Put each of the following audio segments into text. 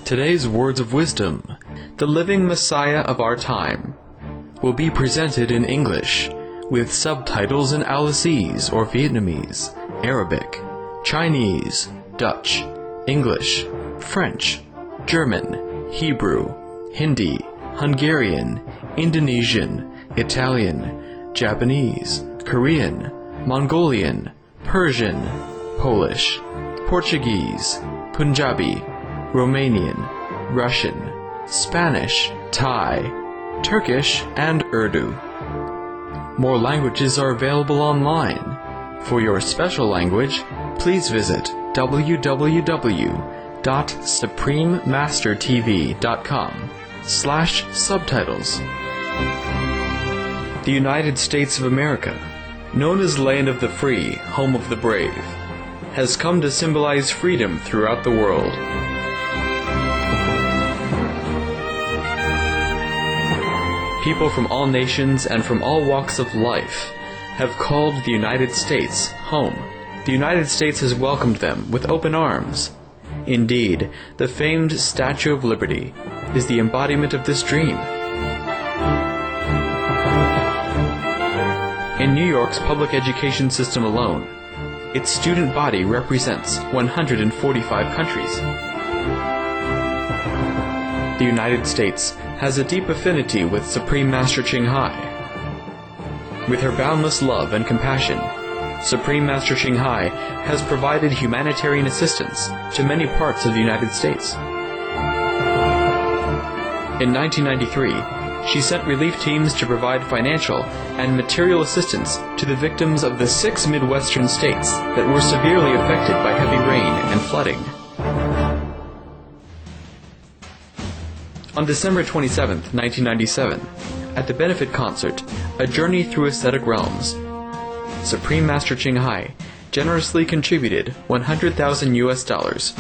Today's words of wisdom, the living Messiah of our time, will be presented in English, with subtitles in Aulacese or Vietnamese, Arabic, Chinese, Dutch, English, French, German, Hebrew, Hindi, Hungarian, Indonesian, Italian, Japanese, Korean, Mongolian, Persian, Polish, Portuguese, Punjabi, Romanian, Russian, Spanish, Thai, Turkish, and Urdu. More languages are available online. For your special language, please visit www.suprememastertv.com/subtitles. The United States of America, known as Land of the Free, Home of the Brave, has come to symbolize freedom throughout the world. People from all nations and from all walks of life have called the United States home. The United States has welcomed them with open arms. Indeed, the famed Statue of Liberty is the embodiment of this dream. In New York's public education system alone, its student body represents 145 countries. The United States has a deep affinity with Supreme Master Ching Hai. With her boundless love and compassion, Supreme Master Ching Hai has provided humanitarian assistance to many parts of the United States. In 1993, she sent relief teams to provide financial and material assistance to the victims of the 6 Midwestern states that were severely affected by heavy rain and flooding. On December 27, 1997, at the benefit concert, A Journey Through Aesthetic Realms, Supreme Master Ching Hai generously contributed $100,000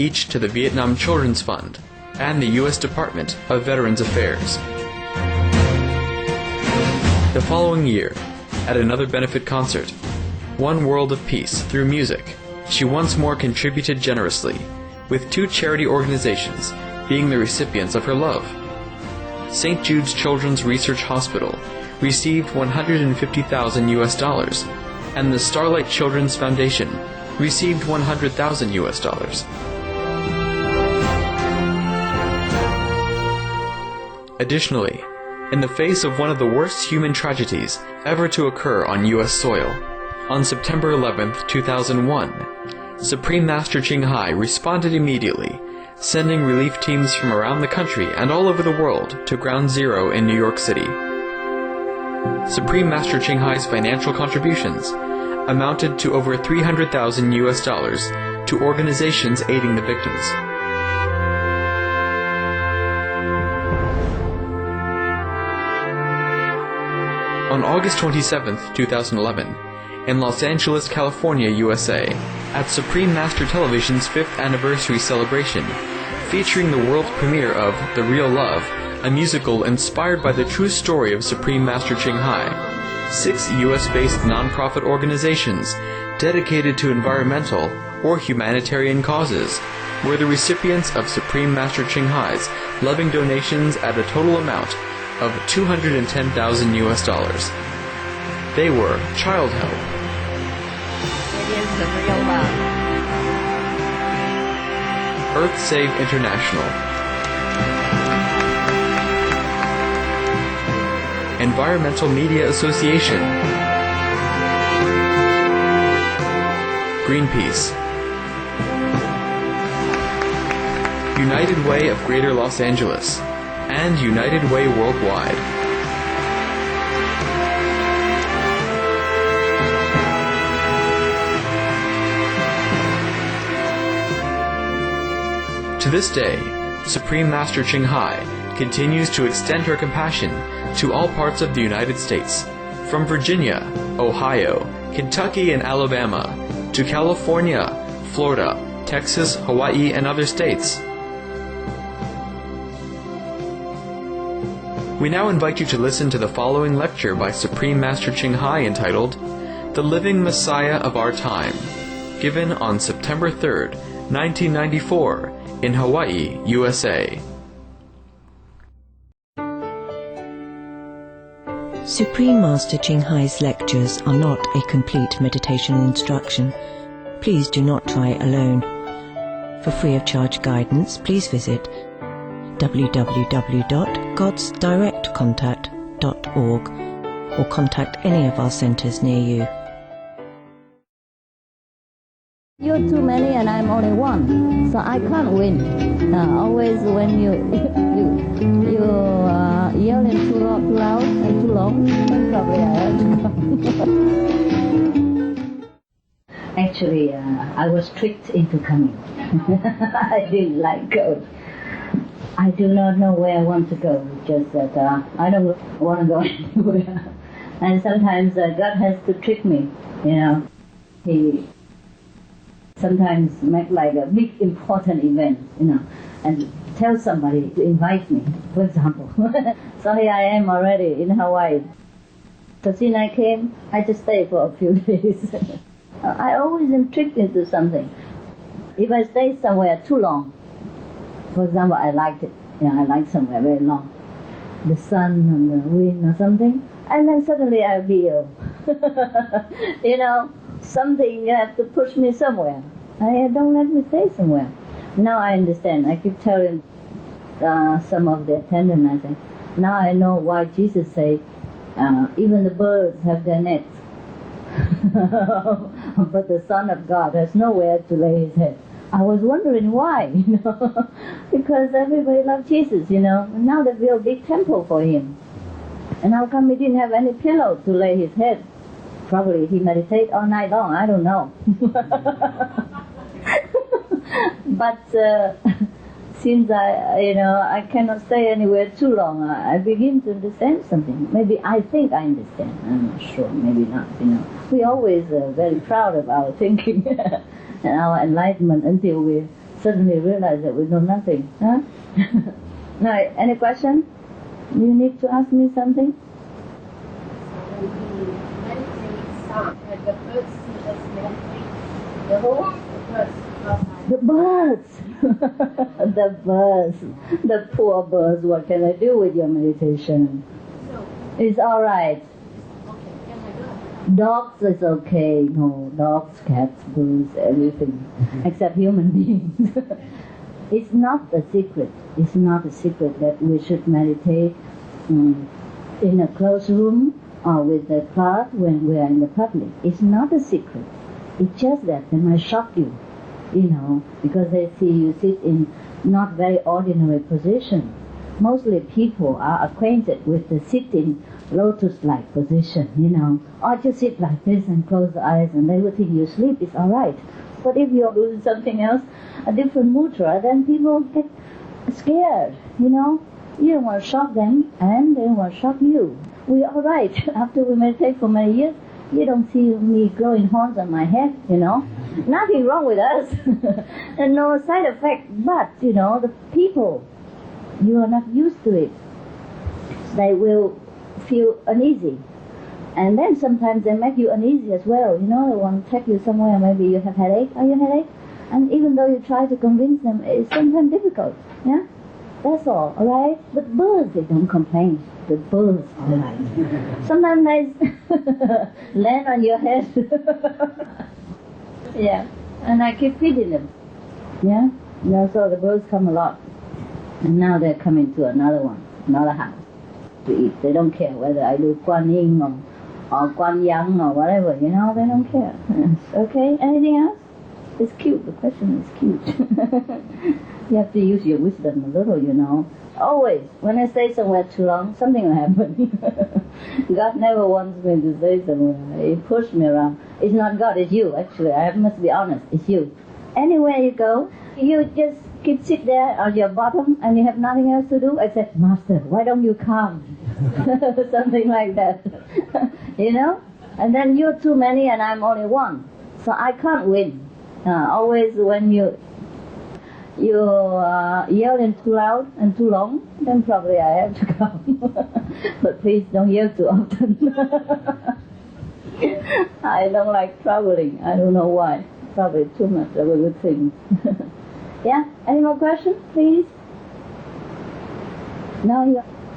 each to the Vietnam Children's Fund and the U.S. Department of Veterans Affairs. The following year, at another benefit concert, One World of Peace Through Music, she once more contributed generously, with 2 charity organizations being the recipients of her love. St. Jude's Children's Research Hospital received $150,000, and the Starlight Children's Foundation received $100,000. Additionally, in the face of one of the worst human tragedies ever to occur on U.S. soil, on September 11, 2001, Supreme Master Ching Hai responded immediately, sending relief teams from around the country and all over the world to Ground Zero in New York City. Supreme Master Ching Hai's financial contributions amounted to over $300,000 to organizations aiding the victims. On August 27, 2011, in Los Angeles, California, USA, at Supreme Master Television's 5th anniversary celebration, featuring the world premiere of The Real Love, a musical inspired by the true story of Supreme Master Ching Hai, 6 U.S.-based nonprofit organizations dedicated to environmental or humanitarian causes were the recipients of Supreme Master Ching Hai's loving donations at a total amount of $210,000. They were Child Help, It is the real love. Earth Save International, Environmental Media Association, Greenpeace, United Way of Greater Los Angeles, and United Way Worldwide. To this day, Supreme Master Ching Hai continues to extend her compassion to all parts of the United States, from Virginia, Ohio, Kentucky, and Alabama, to California, Florida, Texas, Hawaii, and other states. We now invite you to listen to the following lecture by Supreme Master Ching Hai entitled, The Living Messiah of Our Time, given on September 3rd, 1994, in Hawaii, USA. Supreme Master Ching Hai's lectures are not a complete meditation instruction. Please do not try alone. For free of charge guidance, please visit www.godsdirectcontact.org or contact any of our centers near you. You're too many and I'm only one, so I can't win. Always when you yelling too loud and too long, then probably I have to come. Actually, I was tricked into coming. I didn't like going. I do not know where I want to go, just that I don't want to go anywhere. And sometimes God has to trick me, you know. He sometimes make like a big important event, you know, and tell somebody to invite me, for example. So here I am already in Hawaii. So since I came, I just stay for a few days. I always am tricked into something. If I stay somewhere too long, for example, I liked it. I like somewhere very long. The sun and the wind or something. And then suddenly I'll be ill. You know, something you have to push me somewhere. Don't let me stay somewhere. Now I understand. I keep telling some of the attendants, I say, now I know why Jesus said, even the birds have their nets. But the Son of God has nowhere to lay his head. I was wondering why, you know, because everybody loves Jesus, you know. And now they build a big temple for him. And how come he didn't have any pillow to lay his head? Probably he meditated all night long, I don't know. But since I cannot stay anywhere too long, I begin to understand something. Maybe I think I understand. I'm not sure. Maybe not. You know, we always very proud of our thinking and our enlightenment until we suddenly realize that we know nothing. Huh? Now, any question? You need to ask me something. When we meditate, sound, and the birds see us meditate, the whole birds outside. The birds! The birds. The poor birds. What can I do with your meditation? So, It's all right. okay, can I do? Dogs is okay. No, dogs, cats, birds, everything. Except human beings. It's not a secret. It's not a secret that we should meditate in a closed room or with a crowd when we are in the public. It's not a secret. It's just that they might shock you, you know, because they see you sit in not very ordinary position. Mostly people are acquainted with the sitting lotus-like position, you know, or just sit like this and close the eyes and they will think you sleep. It's all right. But if you're doing something else, a different mudra, then people get scared, you know. You don't want to shock them, and they don't want to shock you. We're all right. After we meditate for many years, you don't see me growing horns on my head, you know. Nothing wrong with us, and no side effect. But, you know, the people, you are not used to it. They will feel uneasy. And then sometimes they make you uneasy as well. You know, they want to take you somewhere, maybe you have headache. Are you headache? And even though you try to convince them, it's sometimes difficult. Yeah? That's all right? But birds, they don't complain. The birds, all right. Sometimes they land on your head. Yeah. And I keep feeding them. Yeah? So the birds come a lot. And now they're coming to another house to eat. They don't care whether I do Guan Yin or Guan Yang or whatever, you know, they don't care. Okay, anything else? It's cute, the question is cute. You have to use your wisdom a little, you know. Always, when I stay somewhere too long, something will happen. God never wants me to stay somewhere. He pushed me around. It's not God, it's you, actually. I must be honest, it's you. Anywhere you go, you just sit there on your bottom and you have nothing else to do except, Master, why don't you come? Something like that. You know? And then you're too many and I'm only one. So I can't win. Always when you yelling too loud and too long, then probably I have to come. But please don't yell too often. I don't like traveling. I don't know why. Probably too much of a good thing. Yeah? Any more questions, please? No,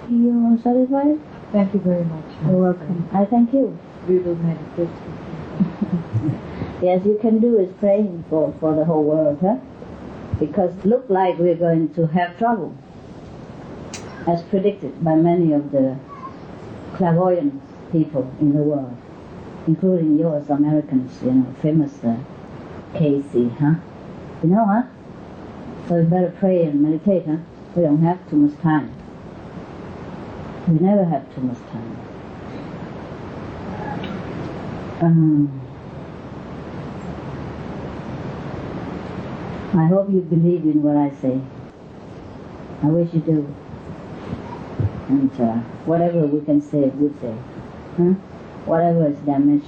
you satisfied? Thank you very much. You're welcome. I thank you. We will meditate. Yes, you can do is praying for the whole world, huh? Because look like we're going to have trouble, as predicted by many of the clairvoyant people in the world, including yours, Americans, famous Casey, huh? You know, huh? So we better pray and meditate, huh? We don't have too much time. We never have too much time. I hope you believe in what I say. I wish you do. And whatever we can say, we say. Huh? Whatever is damaged,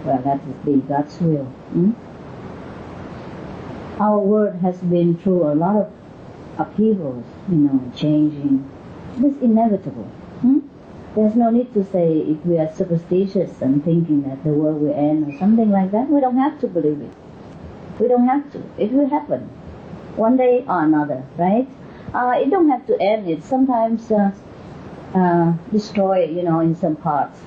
well, that is be God's will. Our world has been through a lot of upheavals, changing. It's inevitable. There's no need to say if we are superstitious and thinking that the world will end or something like that. We don't have to believe it. We don't have to. It will happen one day or another, right? It don't have to end. It sometimes destroy, in some parts,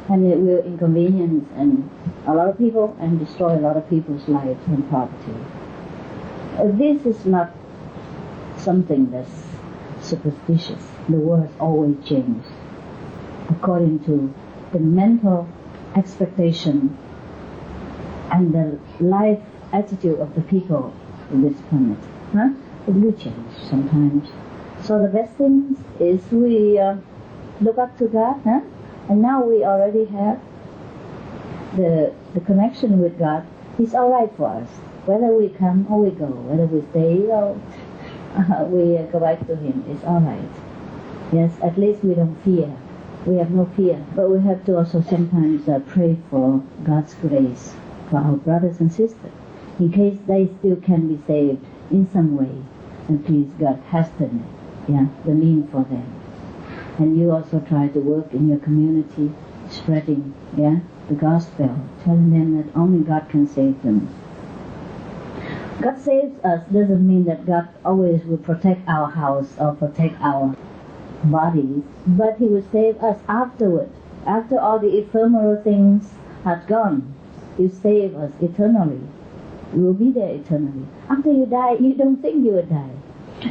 and it will inconvenience and a lot of people and destroy a lot of people's lives and property. This is not something that's superstitious. The world always changes according to the mental expectation and the life attitude of the people in this planet. It will change sometimes. So the best thing is we look up to God, and now we already have the connection with God. It's all right for us. Whether we come or we go, whether we stay or we go back to Him, it's all right. Yes, at least we don't fear. We have no fear. But we have to also sometimes pray for God's grace for our brothers and sisters, in case they still can be saved in some way. And please, God has the mean for them. And you also try to work in your community, spreading the gospel, telling them that only God can save them. God saves us doesn't mean that God always will protect our house or protect our bodies, but He will save us afterward. After all the ephemeral things have gone, He save us eternally. You will be there eternally. After you die, you don't think you will die.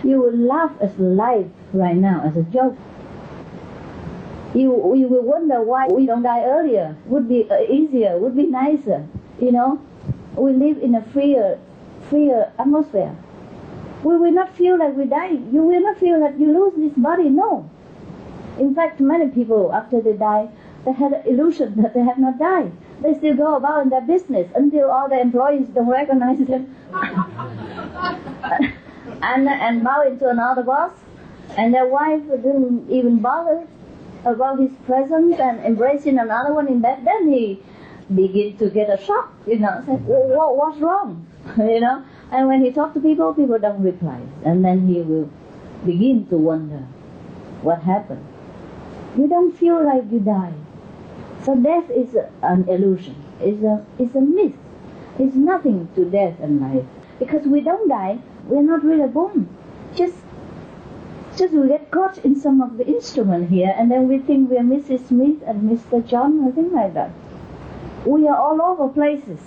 You will laugh at life right now as a joke. You will wonder why we don't die earlier. Would be easier, would be nicer. We live in a freer atmosphere. We will not feel like we die. You will not feel that you lose this body. No. In fact, many people, after they die, they had an illusion that they have not died. They still go about in their business until all the employees don't recognize them and bow into another boss. And their wife didn't even bother about his presence and embracing another one in bed. Then he begin to get a shock, say, what's wrong? And when he talks to people, people don't reply. And then he will begin to wonder what happened. You don't feel like you die. So death is an illusion. It's a myth. It's nothing to death and life. Because we don't die, we're not really born. Just we get caught in some of the instrument here, and then we think we're Mrs. Smith and Mr. John, or things like that. We are all over places.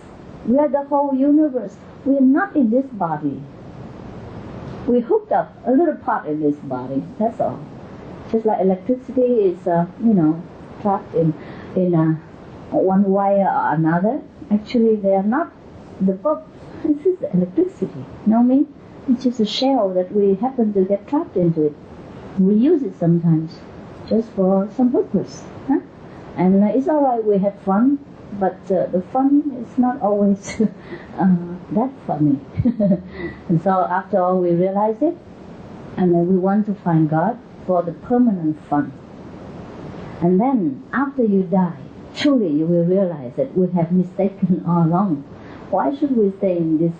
We are the whole universe. We are not in this body. We hooked up a little part in this body. That's all. Just like electricity is, trapped in one wire or another. Actually, they are not the bulb. This is the electricity. You know what I mean? It's just a shell that we happen to get trapped into it. We use it sometimes just for some purpose. And it's all right, we had fun, but the fun is not always that funny. And so after all, we realize it, and then we want to find God for the permanent fun. And then, after you die, truly you will realize that we have mistaken all along. Why should we stay in this,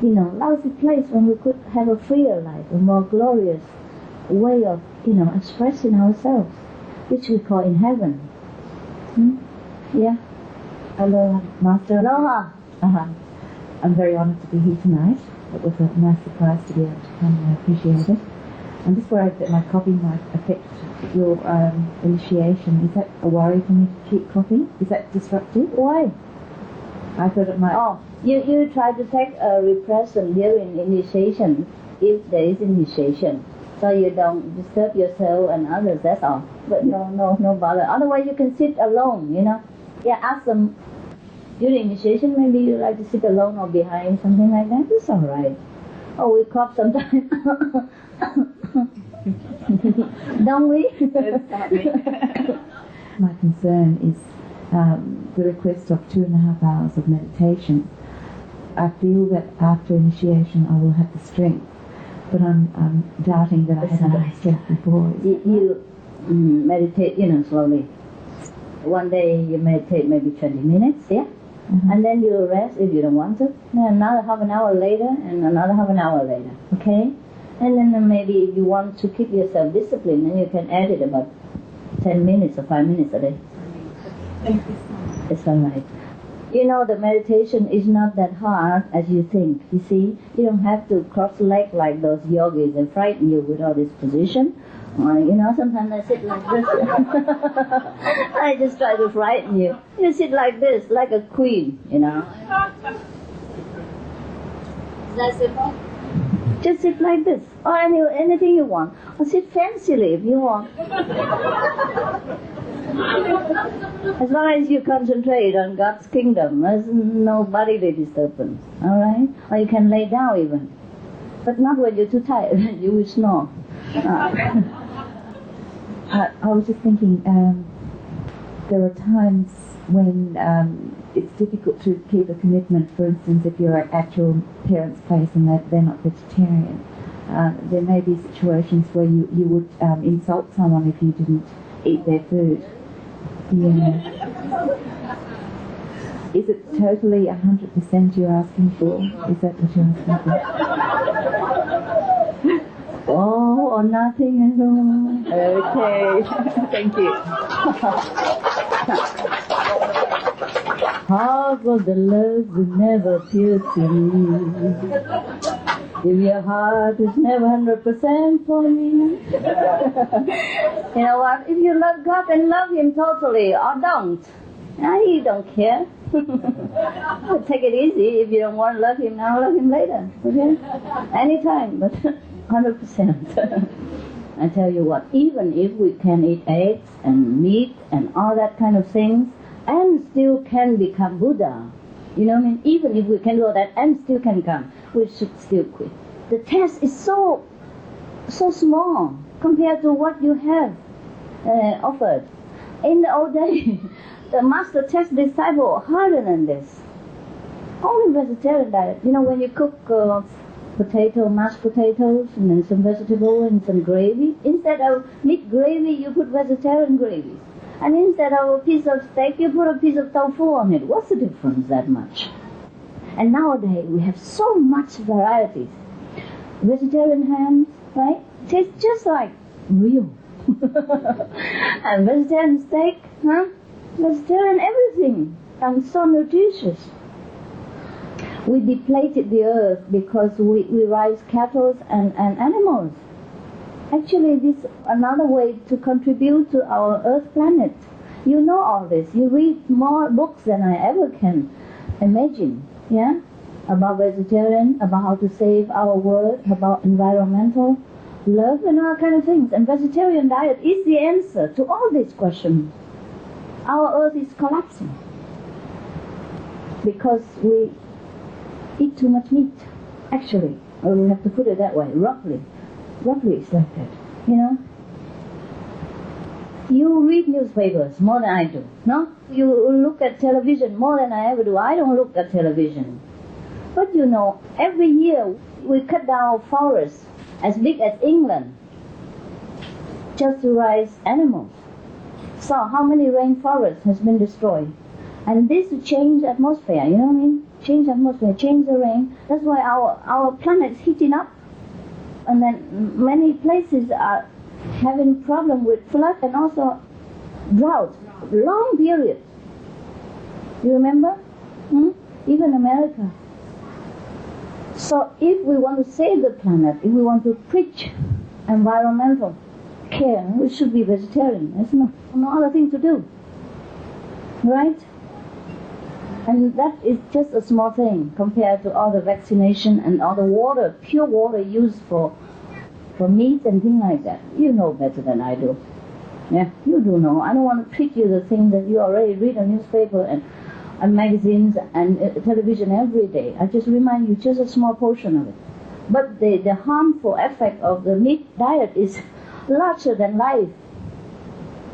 lousy place when we could have a freer life, a more glorious way of, expressing ourselves, which we call in heaven. Yeah. Aloha, Master. Aloha. I'm very honored to be here tonight. it was a nice surprise to be able to come, and I appreciate it. I'm just worried that my coffee might affect your initiation. Is that a worry for me to keep coffee? Is that disruptive? Why? I thought it might... Oh, you try to take a repression during initiation, if there is initiation. So you don't disturb yourself and others, that's all. But no bother. Otherwise you can sit alone, you know. Yeah, ask them, during initiation maybe you like to sit alone or behind, something like that. It's all right. Oh, we cough sometimes. Don't we? My concern is the request of 2.5 hours of meditation. I feel that after initiation I will have the strength, but I'm doubting that I haven't got the strength before. You meditate, slowly. One day you meditate maybe 20 minutes, yeah? Mm-hmm. And then you rest if you don't want to. Then another half an hour later and another half an hour later, okay? And then maybe if you want to keep yourself disciplined, then you can add it about 10 minutes or 5 minutes a day. It's all right. The meditation is not that hard as you think. You see, you don't have to cross leg like those yogis and frighten you with all this position. Sometimes I sit like this. I just try to frighten you. You sit like this, like a queen, Is that simple? Just sit like this, or anything you want. Or sit fancily if you want. As long as you concentrate on God's kingdom, there's no bodily disturbance, all right? Or you can lay down even. But not when you're too tired, you will snore. I was just thinking, there are times when it's difficult to keep a commitment. For instance, if you're at your parents' place and they're not vegetarian, there may be situations where you would insult someone if you didn't eat their food. Yeah. Is it totally 100% you're asking for? Is that what you're asking for? Oh, or nothing at all. Okay, thank you. Half of the love will never pierce you. If your heart is never 100% for me. You know what? If you love God, then love Him totally, or don't. I don't care. Take it easy. If you don't want to love Him now, love Him later. Okay? Anytime, but 100%. I tell you what, even if we can eat eggs and meat and all that kind of things, and still can become Buddha, you know what I mean? Even if we can do all that and still can come, we should still quit. The test is so small compared to what you have offered. In the old days, the master test disciple harder than this. Only vegetarian diet. When you cook mashed potatoes, and then some vegetable and some gravy, instead of meat gravy, you put vegetarian gravy. And instead of a piece of steak, you put a piece of tofu on it. What's the difference that much? And nowadays, we have so much varieties. Vegetarian hams, right? Tastes just like real. And vegetarian steak, huh? Vegetarian everything. And so nutritious. We depleted the earth because we raise cattle and animals. Actually, this is another way to contribute to our Earth planet. You know all this. You read more books than I ever can imagine, yeah? About vegetarian, about how to save our world, about environmental love and all kind of things. And vegetarian diet is the answer to all these questions. Our Earth is collapsing because we eat too much meat, actually. Or we have to put it that way, roughly. Roughly it's like that, You read newspapers more than I do, no? You look at television more than I ever do. I don't look at television. But every year we cut down forests as big as England just to raise animals. So how many rainforests has been destroyed? And this to change atmosphere, you know what I mean? Change atmosphere, change the rain. That's why our planet is heating up. And then many places are having problem with flood and also drought. Long period. You remember? Even America. So if we want to save the planet, if we want to preach environmental care, we should be vegetarian. There's no other thing to do. Right? And that is just a small thing compared to all the vaccination and all the water, pure water used for meat and things like that. You know better than I do. Yeah, you do know. I don't want to preach you the things that you already read in newspaper and magazines and television every day. I just remind you just a small portion of it. But the harmful effect of the meat diet is larger than life.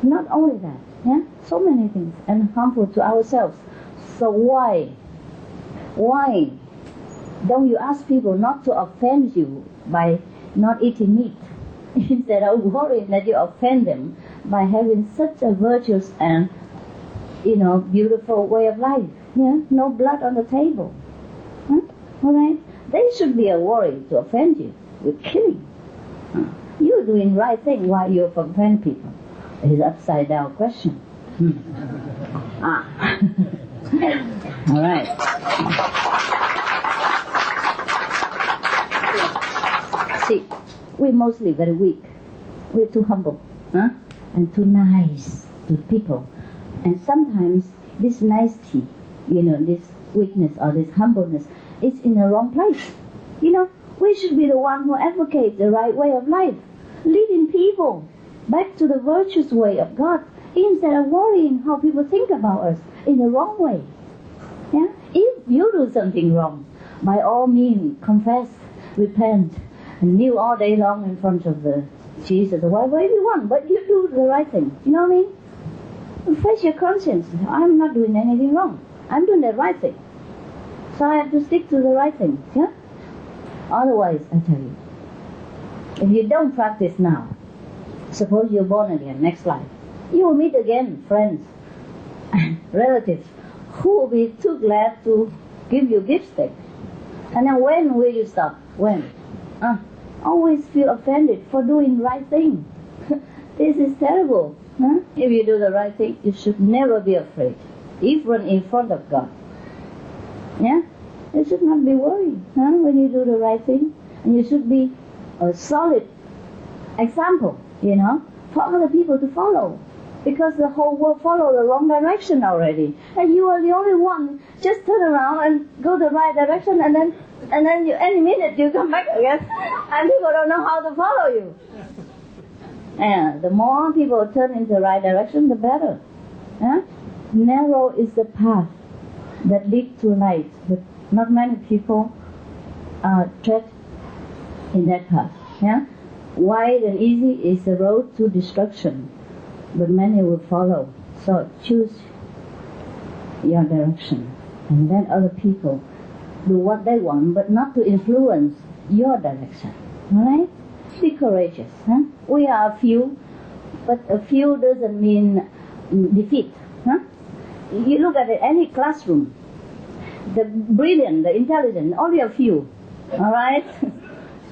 Not only that, yeah, so many things, and harmful to ourselves. So why don't you ask people not to offend you by not eating meat, instead of worrying that you offend them by having such a virtuous and beautiful way of life? Yeah, no blood on the table. Huh? All right, they should be a worry to offend you with killing. You're doing right thing while you offend people. It's upside down question. All right. See, we're mostly very weak. We're too humble, and too nice to people. And sometimes this nicety, this weakness or this humbleness is in the wrong place. We should be the one who advocates the right way of life, leading people back to the virtuous way of God, instead of worrying how people think about us in the wrong way. Yeah? If you do something wrong, by all means confess, repent, and kneel all day long in front of the Jesus or whatever you want, but you do the right thing. You know what I mean? Face your conscience. I'm not doing anything wrong. I'm doing the right thing. So I have to stick to the right thing. Yeah? Otherwise, I tell you, if you don't practice now, suppose you're born again next life, you will meet again friends, relatives, who will be too glad to give you gift stick. And then when will you stop? When? Always feel offended for doing right thing. This is terrible. If you do the right thing, you should never be afraid, even in front of God. Yeah? You should not be worried when you do the right thing. And you should be a solid example, for other people to follow. Because the whole world follow the wrong direction already. And you are the only one. Just turn around and go the right direction, and then any minute you come back again, and people don't know how to follow you. And the more people turn in the right direction, the better. Narrow is the path that leads to light, but not many people tread in that path. Wide and easy is the road to destruction, but many will follow. So choose your direction, and let other people do what they want, but not to influence your direction. All right? Be courageous. We are a few, but a few doesn't mean defeat. You look at any classroom, the brilliant, the intelligent, only a few. All right?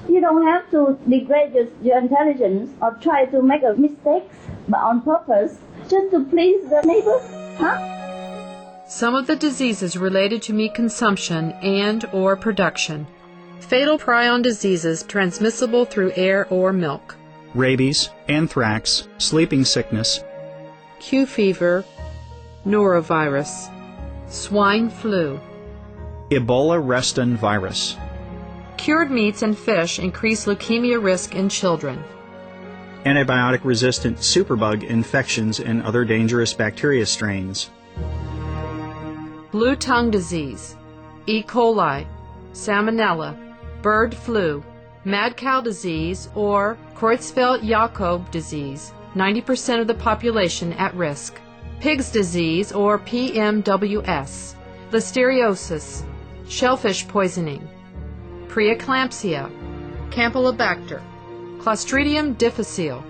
You don't have to degrade your intelligence or try to make mistakes, but on purpose, just to please the neighbor. Some of the diseases related to meat consumption and or production. Fatal prion diseases transmissible through air or milk. Rabies, anthrax, sleeping sickness, Q fever, norovirus, swine flu. Ebola reston virus. Cured meats and fish increase leukemia risk in children. Antibiotic-resistant superbug infections and other dangerous bacteria strains. Blue tongue disease, E. coli, salmonella, bird flu, mad cow disease, or Creutzfeldt-Jakob disease, 90% of the population at risk. Pig's disease, or PMWS, listeriosis, shellfish poisoning, preeclampsia, Campylobacter, Clostridium difficile,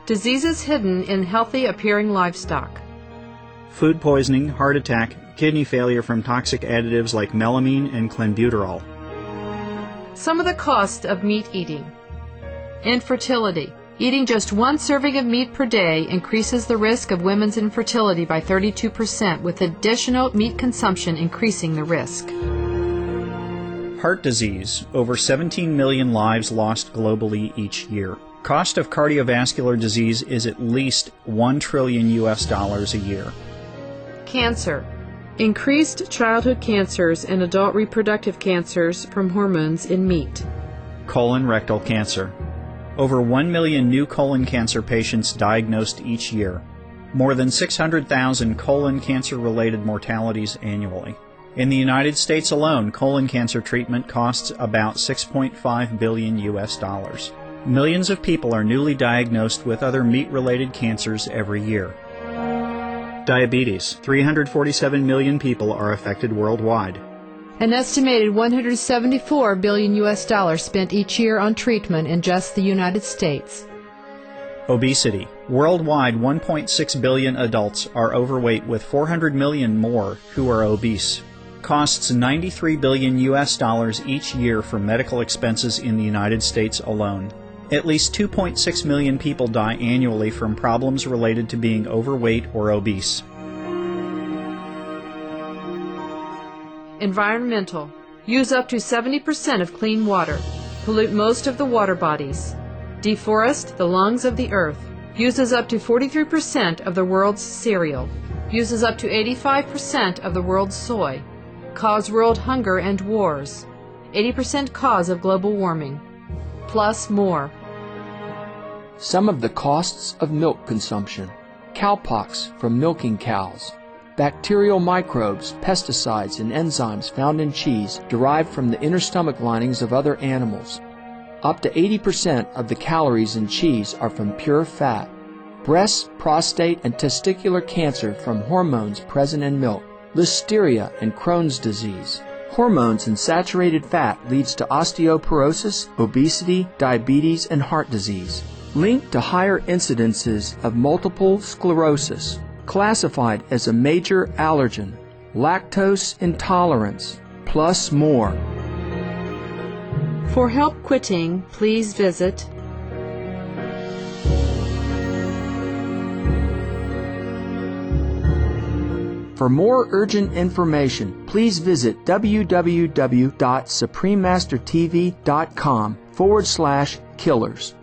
diseases hidden in healthy-appearing livestock. Food poisoning, heart attack, kidney failure from toxic additives like melamine and clenbuterol. Some of the cost of meat eating. Infertility. Eating just one serving of meat per day increases the risk of women's infertility by 32%, with additional meat consumption increasing the risk. Heart disease, over 17 million lives lost globally each year. Cost of cardiovascular disease is at least $1 trillion a year. Cancer. Increased childhood cancers and adult reproductive cancers from hormones in meat. Colon rectal cancer. Over 1 million new colon cancer patients diagnosed each year. More than 600,000 colon cancer-related mortalities annually. In the United States alone, colon cancer treatment costs about $6.5 billion. Millions of people are newly diagnosed with other meat-related cancers every year. Diabetes. 347 million people are affected worldwide. An estimated $174 billion spent each year on treatment in just the United States. Obesity. Worldwide, 1.6 billion adults are overweight, with 400 million more who are obese. Costs $93 billion each year for medical expenses in the United States alone. At least 2.6 million people die annually from problems related to being overweight or obese. Environmental. Use up to 70% of clean water. Pollute most of the water bodies. Deforest the lungs of the earth. Uses up to 43% of the world's cereal. Uses up to 85% of the world's soy. Cause world hunger and wars. 80% cause of global warming. Plus more. Some of the costs of milk consumption. Cowpox from milking cows. Bacterial microbes, pesticides, and enzymes found in cheese derived from the inner stomach linings of other animals. Up to 80% of the calories in cheese are from pure fat. Breast, prostate, and testicular cancer from hormones present in milk. Listeria and Crohn's disease. Hormones in saturated fat leads to osteoporosis, obesity, diabetes, and heart disease. Linked to higher incidences of multiple sclerosis. Classified as a major allergen. Lactose intolerance. Plus more. For help quitting, please visit For more urgent information, please visit www.suprememastertv.com/killers.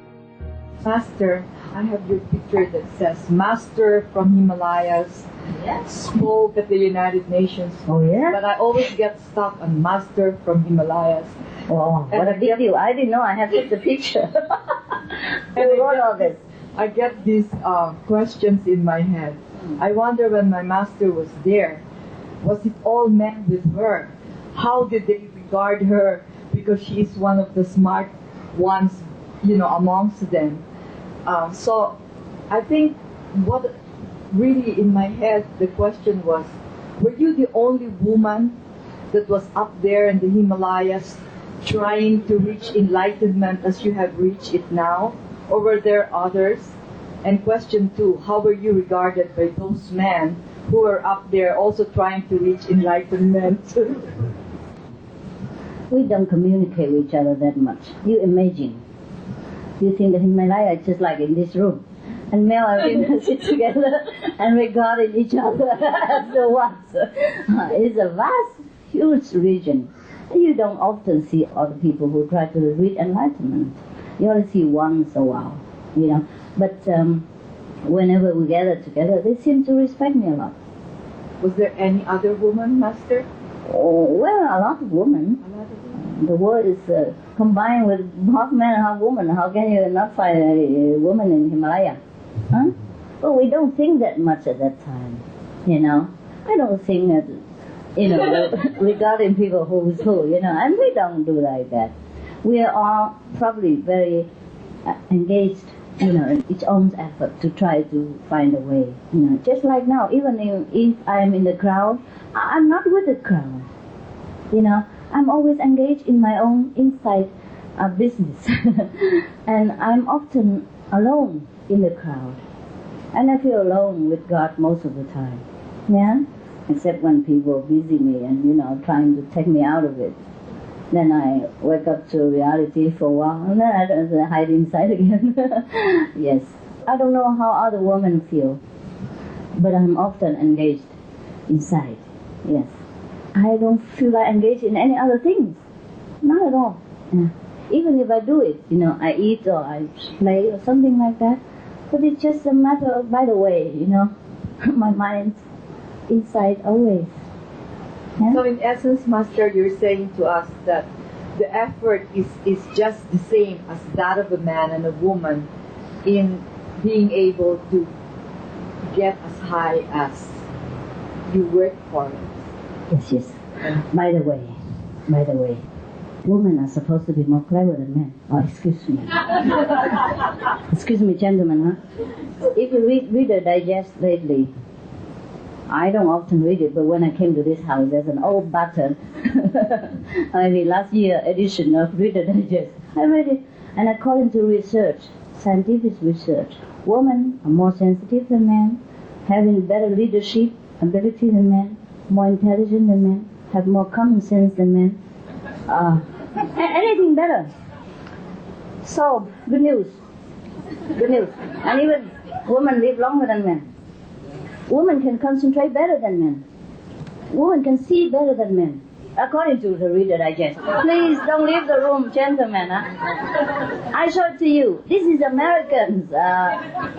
Master, I have your picture that says Master from Himalayas. Yes. Spoke at the United Nations. Oh, yeah? But I always get stuck on Master from Himalayas. Oh, what a big deal. I didn't know I had such a picture. Who wrote all this? I get these questions in my head. I wonder when my master was there, was it all men with her? How did they regard her? Because she is one of the smart ones, amongst them. So I think what really in my head, the question was, were you the only woman that was up there in the Himalayas trying to reach enlightenment as you have reached it now? Or were there others? And question 2, how were you regarded by those men who were up there also trying to reach enlightenment? We don't communicate with each other that much. You imagine. You think the Himalaya is just like in this room. And male and female sit together and regard each other as the ones. It's a vast, huge region. You don't often see other people who try to reach enlightenment. You only see once a while, But whenever we gather together, they seem to respect me a lot. Was there any other woman, Master? Oh, well, a lot of women. The world is combined with half man and half woman. How can you not find a woman in Himalaya? Huh? Well, we don't think that much at that time, I don't think that, regarding people who's who, and we don't do like that. We are all probably very engaged, in each own effort to try to find a way. Just like now, even if I'm in the crowd, I'm not with the crowd. I'm always engaged in my own inside business. And I'm often alone in the crowd. And I feel alone with God most of the time. Yeah? Except when people busy me and, trying to take me out of it. Then I wake up to reality for a while, and then I hide inside again. Yes. I don't know how other women feel, but I'm often engaged inside. Yes. I don't feel like engaged in any other things. not at all. Yeah. Even if I do it, I eat or I play or something like that, but it's just a matter of, by the way, my mind inside always. Yeah? So in essence, Master, you're saying to us that the effort is just the same as that of a man and a woman in being able to get as high as you work for it. Yes. By the way, women are supposed to be more clever than men. Oh, excuse me. Excuse me, gentlemen, huh? If you read Reader Digest lately, I don't often read it, but when I came to this house, there's an old button, maybe last year edition of Reader Digest. I read it, and according to research, scientific research, women are more sensitive than men, having better leadership ability than men, more intelligent than men, have more common sense than men. Anything better. So, good news. And even women live longer than men. Women can concentrate better than men. Women can see better than men, according to the Reader Digest. Please don't leave the room, gentlemen. Huh? I show it to you. This is Americans'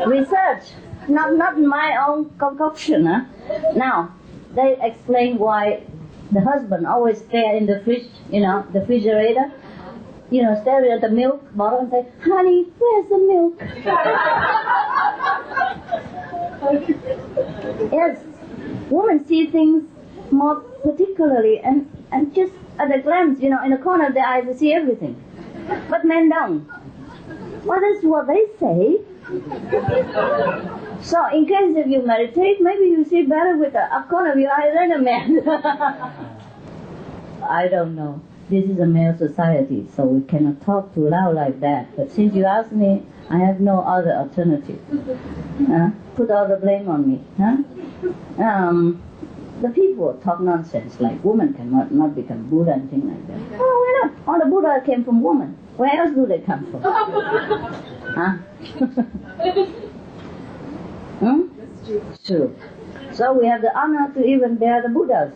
research, not my own concoction. Huh? Now, they explain why the husband always stare in the fridge, the refrigerator, staring at the milk bottle and say, "Honey, where's the milk?" Yes, women see things more particularly and just at a glance, in the corner of their eyes they see everything. But men don't. Well, that's what they say. So, in case if you meditate, maybe you see better with a corner of your eye than a man. I don't know. This is a male society, so we cannot talk too loud like that. But since you asked me, I have no other alternative. Put all the blame on me. The people talk nonsense, like women cannot become Buddha and things like that. Oh, why not? All the Buddha came from women. Where else do they come from? True. So we have the honor to even bear the Buddhas.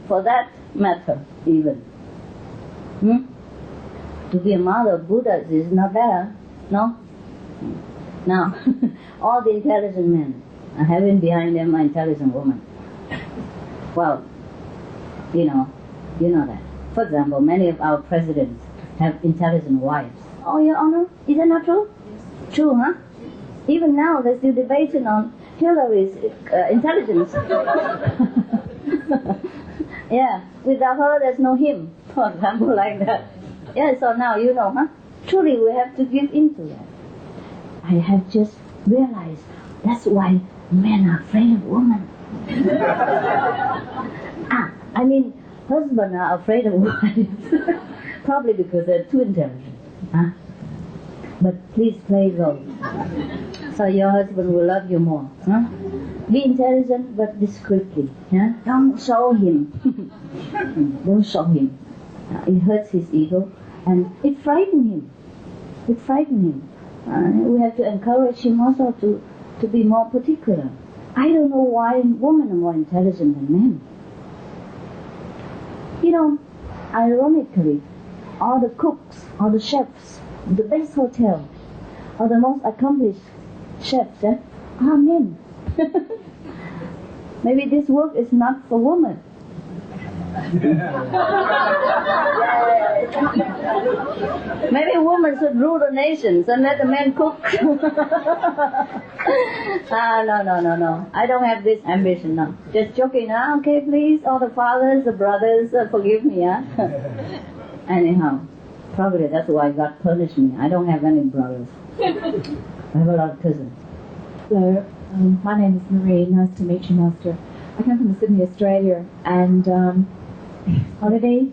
For that matter, even. To be a mother of Buddhas is not better, no? Now, all the intelligent men are having behind them an intelligent woman. Well, you know that. For example, many of our presidents have intelligent wives. Oh, Your Honor, is that not true? Yes. True, huh? Even now, they're still debating on Hillary's intelligence. Yeah, without her, there's no him, for example, like that. Yeah, so now you know, huh? Truly, we have to give in to that. I have just realized that's why men are afraid of women. Husbands are afraid of wives. Probably because they're too intelligent. But please play role. So your husband will love you more. Be intelligent but discreetly. Don't show him. Don't show him. It hurts his ego and it frightens him. We have to encourage him also to be more particular. I don't know why women are more intelligent than men. Ironically, all the cooks, all the chefs, the best hotel, or the most accomplished chefs are men. Maybe this work is not for women. Maybe women should rule the nations and let the men cook. No. I don't have this ambition, no. Just joking, okay, please, all the fathers, the brothers, forgive me, Anyhow, probably that's why God punished me. I don't have any brothers. I have a lot of cousins. Hello, my name is Marie. Nice to meet you, Master. I come from Sydney, Australia, and holiday?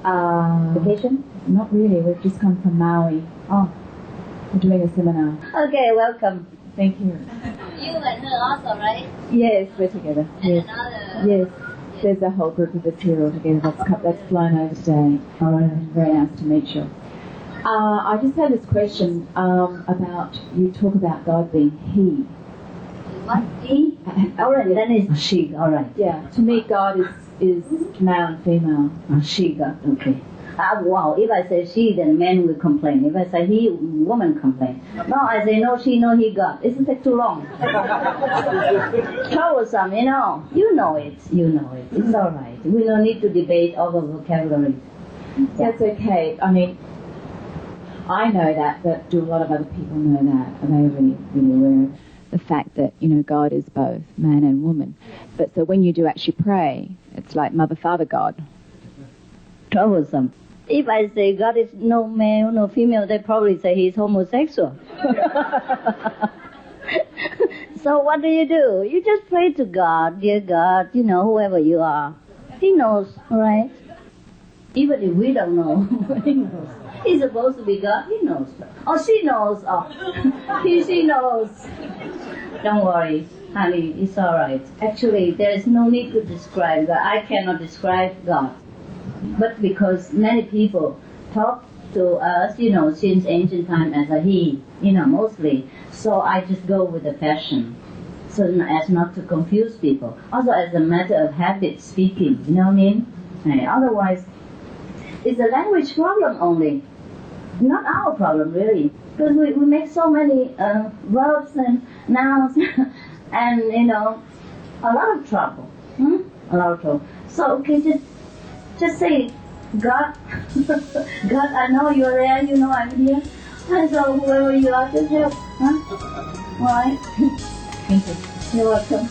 Vacation? Not really. We've just come from Maui. Oh. We're doing a seminar. Okay, welcome. Thank you. You and her also, right? Yes, we're together. Yes. Another... Yes. There's a whole group of us here all together that's flown over today. Very nice to meet you. I just had this question about, you talk about God being He. What? He? Alright, then it's she, alright. Yeah, to me God is male and female. She, God, okay. Wow, if I say she, then men will complain. If I say he, woman complain. No, I say no, she, no, he, God. Isn't it too long? Troublesome, you know. You know it. It's all right. We don't need to debate over vocabulary. That's okay. I mean, I know that, but do a lot of other people know that? Are they really, really aware of the fact that, you know, God is both man and woman? But so when you do actually pray, it's like Mother, Father, God. Troublesome. If I say God is no male, no female, they probably say he's homosexual. So what do? You just pray to God, dear God, you know, whoever you are. He knows, right? Even if we don't know, he knows. He's supposed to be God, he knows. Oh, she knows. Oh, she knows. Don't worry, honey, it's all right. Actually, there is no need to describe God. I cannot describe God. But because many people talk to us, you know, since ancient time as a he, you know, mostly. So I just go with the fashion, so as not to confuse people. Also as a matter of habit speaking, you know what I mean? And otherwise, it's a language problem only, not our problem really. Because we make so many verbs and nouns and, you know, a lot of trouble. A lot of trouble. So, okay, just say, God, God, I know you're there, you know I'm here. And so whoever you are, just help. Huh? All right? Thank you. You're welcome.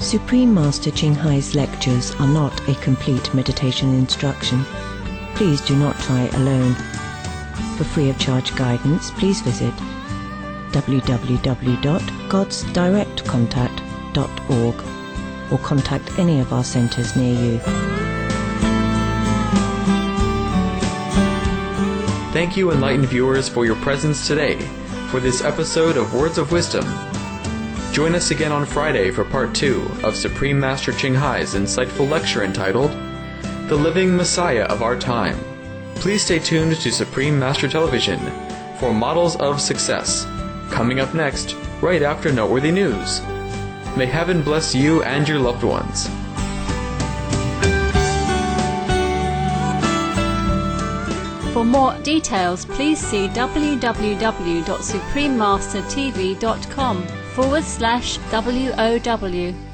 Supreme Master Ching Hai's lectures are not a complete meditation instruction. Please do not try alone. For free of charge guidance, please visit www.godsdirectcontact.org or contact any of our centres near you. Thank you, enlightened viewers, for your presence today for this episode of Words of Wisdom. Join us again on Friday for Part 2 of Supreme Master Ching Hai's insightful lecture entitled The Living Messiah of Our Time. Please stay tuned to Supreme Master Television for Models of Success, coming up next, right after Noteworthy News. May heaven bless you and your loved ones. For more details, please see www.suprememastertv.com/WOW.